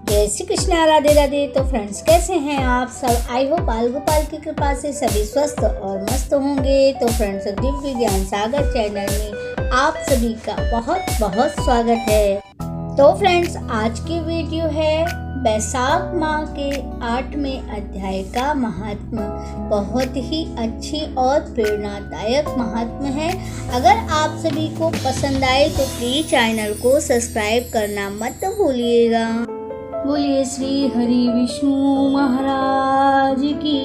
जय श्री कृष्णा, राधे राधे। तो फ्रेंड्स, कैसे हैं आप सब? आई होप बाल गोपाल की कृपा से सभी स्वस्थ और मस्त होंगे। तो फ्रेंड्स, दिव्य ज्ञान सागर चैनल में आप सभी का बहुत बहुत स्वागत है। तो फ्रेंड्स, आज की वीडियो है बैसाख माह के 8वें अध्याय का महात्म्य। बहुत ही अच्छी और प्रेरणादायक महात्म्य है। अगर आप सभी को पसंद आए तो प्लीज चैनल को सब्सक्राइब करना मत भूलिएगा। बोलिए श्री हरि विष्णु महाराज की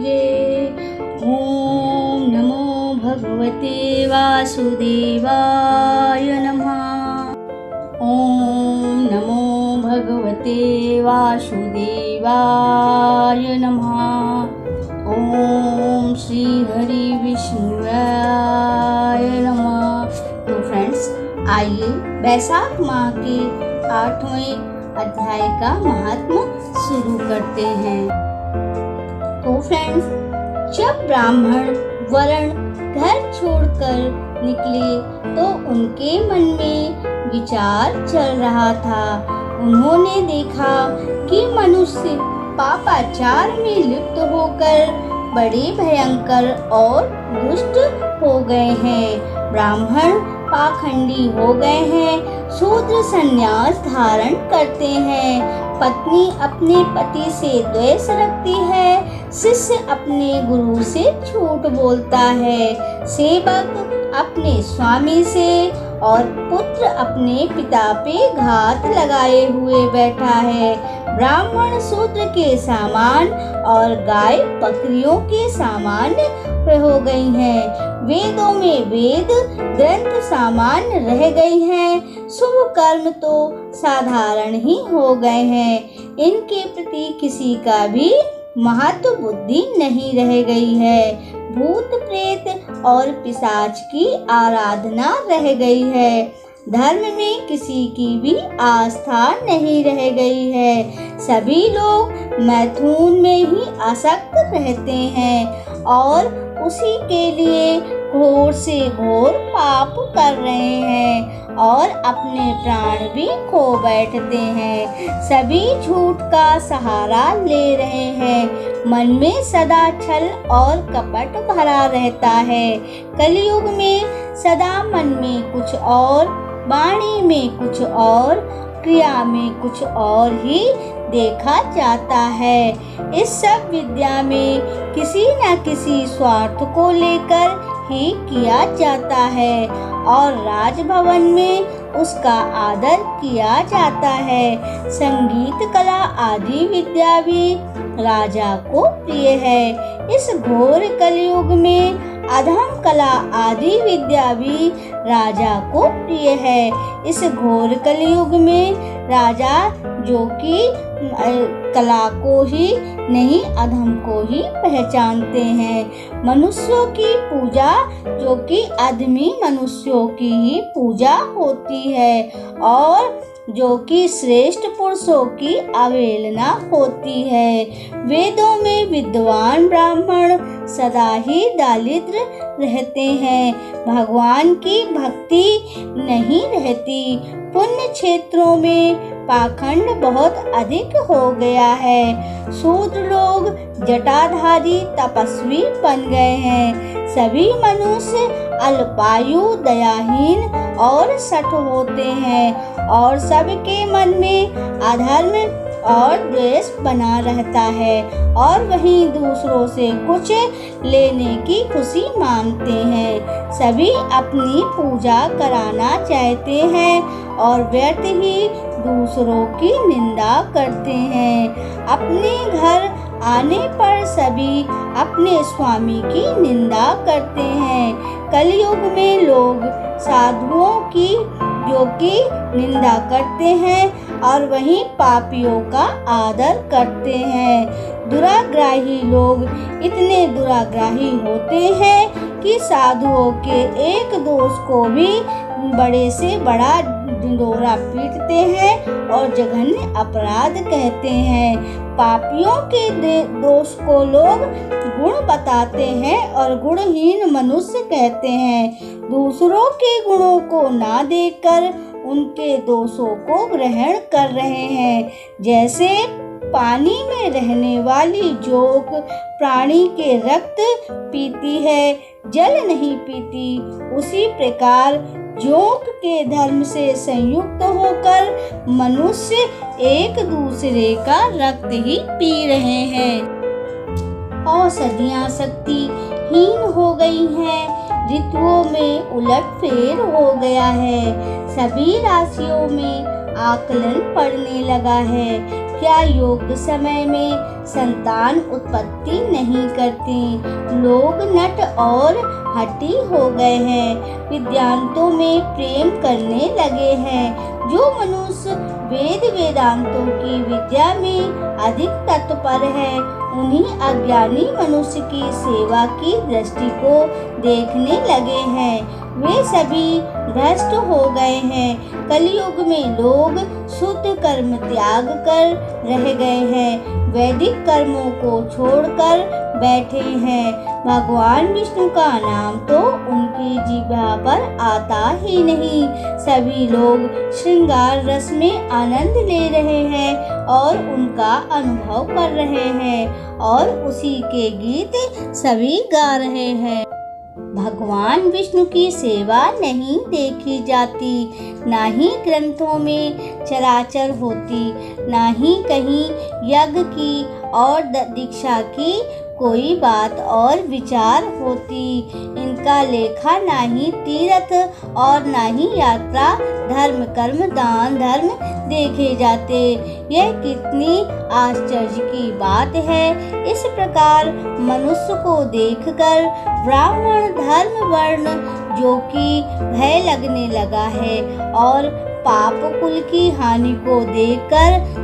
जय। ओम नमो भगवते वासुदेवाय नमः। ओम नमो भगवते वासुदेवाय नमः। ओम श्री हरि विष्णुवाय नमः। तो फ्रेंड्स, आइए बैसाख माह के 8वें अध्याय का महात्म्य शुरू करते हैं। तो फ्रेंड्स, जब ब्राह्मण वर्ण घर छोड़कर निकले तो उनके मन में विचार चल रहा था। उन्होंने देखा कि मनुष्य पापाचार में लिप्त होकर बड़े भयंकर और दुष्ट हो गए हैं। ब्राह्मण पाखंडी हो गए हैं, शूद्र संन्यास धारण करते हैं, पत्नी अपने पति से द्वेष रखती है, शिष्य अपने गुरु से झूठ बोलता है, सेवक अपने स्वामी से और पुत्र अपने पिता पे घात लगाए हुए बैठा है। ब्राह्मण शूद्र के सामान और गाय बकरियों के सामान हो गई हैं। वेदों में वेद ग्रंथ सामान्य रह गई हैं। शुभ कर्म तो साधारण ही हो गए हैं। इनके प्रति किसी का भी महत्व बुद्धि नहीं रह गई है। भूत प्रेत और पिशाच की आराधना रह गई है। धर्म में किसी की भी आस्था नहीं रह गई है। सभी लोग मैथुन में ही आसक्त रहते हैं और उसी के लिए घोर से घोर पाप कर रहे हैं और अपने प्राण भी खो बैठते हैं। सभी झूठ का सहारा ले रहे हैं। मन में सदा छल और कपट भरा रहता है। कलयुग में सदा मन में कुछ और, वाणी में कुछ और, क्रिया में कुछ और ही देखा जाता है। इस सब विद्या में किसी न किसी स्वार्थ को लेकर ही किया जाता है और राजभवन में उसका आदर किया जाता है। संगीत कला आदि विद्या भी राजा को प्रिय है। इस घोर कलयुग में अधम कला आदि विद्या भी राजा को प्रिय है। इस घोर कलयुग में राजा जो कि कला को ही नहीं अधम को ही पहचानते हैं। मनुष्यों की पूजा जो कि आदमी मनुष्यों की ही पूजा होती है और जो कि श्रेष्ठ पुरुषों की अवहेलना होती है। वेदों में विद्वान ब्राह्मण सदा ही दारिद्र रहते हैं। भगवान की भक्ति नहीं रहती। पुण्य क्षेत्रों में पाखंड बहुत अधिक हो गया है। शूद्र लोग जटाधारी तपस्वी बन गए हैं। सभी मनुष्य अल्पायु, दयाहीन और शठ होते हैं और सबके मन में अधर्म और द्वेष बना रहता है और वहीं दूसरों से कुछ लेने की खुशी मानते हैं। सभी अपनी पूजा कराना चाहते हैं और व्यर्थ ही दूसरों की निंदा करते हैं। अपने घर आने पर सभी अपने स्वामी की निंदा करते हैं। कलयुग में लोग साधुओं की जो कि निंदा करते हैं और वहीं पापियों का आदर करते हैं। दुराग्राही लोग इतने दुराग्राही होते हैं कि साधुओं के एक दोष को भी बड़े से बड़ा ढिंढोरा पीटते हैं और जघन्य अपराध कहते हैं। पापियों के दोष को लोग गुण बताते हैं और गुणहीन मनुष्य कहते हैं। दूसरों के गुणों को ना देखकर उनके दोषों को ग्रहण कर रहे हैं। जैसे पानी में रहने वाली जोंक प्राणी के रक्त पीती है, जल नहीं पीती, उसी प्रकार जोंक के धर्म से संयुक्त होकर मनुष्य एक दूसरे का रक्त ही पी रहे हैं। औषधियाँ शक्तिहीन हो गई हैं, ऋतुओं में उलटफेर हो गया है, सभी राशियों में आकलन पड़ने लगा है। क्या योग्य समय में संतान उत्पत्ति नहीं करते? लोग नट और हठी हो गए हैं, विद्यांतों में प्रेम करने लगे हैं। जो मनुष्य वेद वेदांतों की विद्या में अधिक तत्पर है, उन्हीं अज्ञानी मनुष्य की सेवा की दृष्टि को देखने लगे हैं। वे सभी भ्रष्ट हो गए हैं। कलयुग में लोग शुद्ध कर्म त्याग कर रह गए हैं, वैदिक कर्मों को छोड़कर बैठे हैं। भगवान विष्णु का नाम तो उनकी जिह्वा पर आता ही नहीं। सभी लोग श्रृंगार रस में आनंद ले रहे हैं और उनका अनुभव कर रहे हैं और उसी के गीत सभी गा रहे हैं। भगवान विष्णु की सेवा नहीं देखी जाती, ना ही ग्रंथों में चराचर होती, ना ही कहीं यज्ञ की और दीक्षा की कोई बात और विचार होती। इनका लेखा ना ही तीर्थ और ना ही यात्रा, धर्म कर्म दान धर्म देखे जाते। यह कितनी आश्चर्य की बात है। इस प्रकार मनुष्य को देखकर ब्राह्मण धर्म वर्ण जो कि भय लगने लगा है और पाप कुल की हानि को देखकर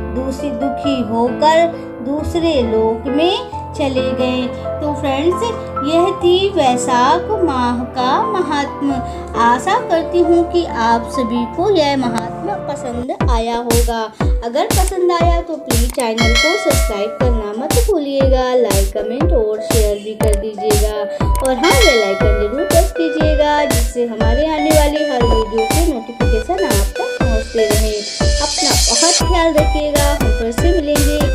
दुखी होकर दूसरे लोक में चले गए। तो फ्रेंड्स, यह थी वैशाख माह का महात्म्य। आशा करती हूँ कि आप सभी को यह महात्म्य पसंद आया होगा। अगर पसंद आया तो प्लीज चैनल को सब्सक्राइब करना मत भूलिएगा, लाइक कमेंट और शेयर भी कर दीजिएगा और हाँ, बेल आइकन जरूर प्रेस कीजिएगा, जिससे हमारे आने वाली हर वीडियो के नोटिफिकेशन आप तक पहुँचते रहे। अपना बहुत ख्याल रखिएगा। हम फिर से मिलेंगे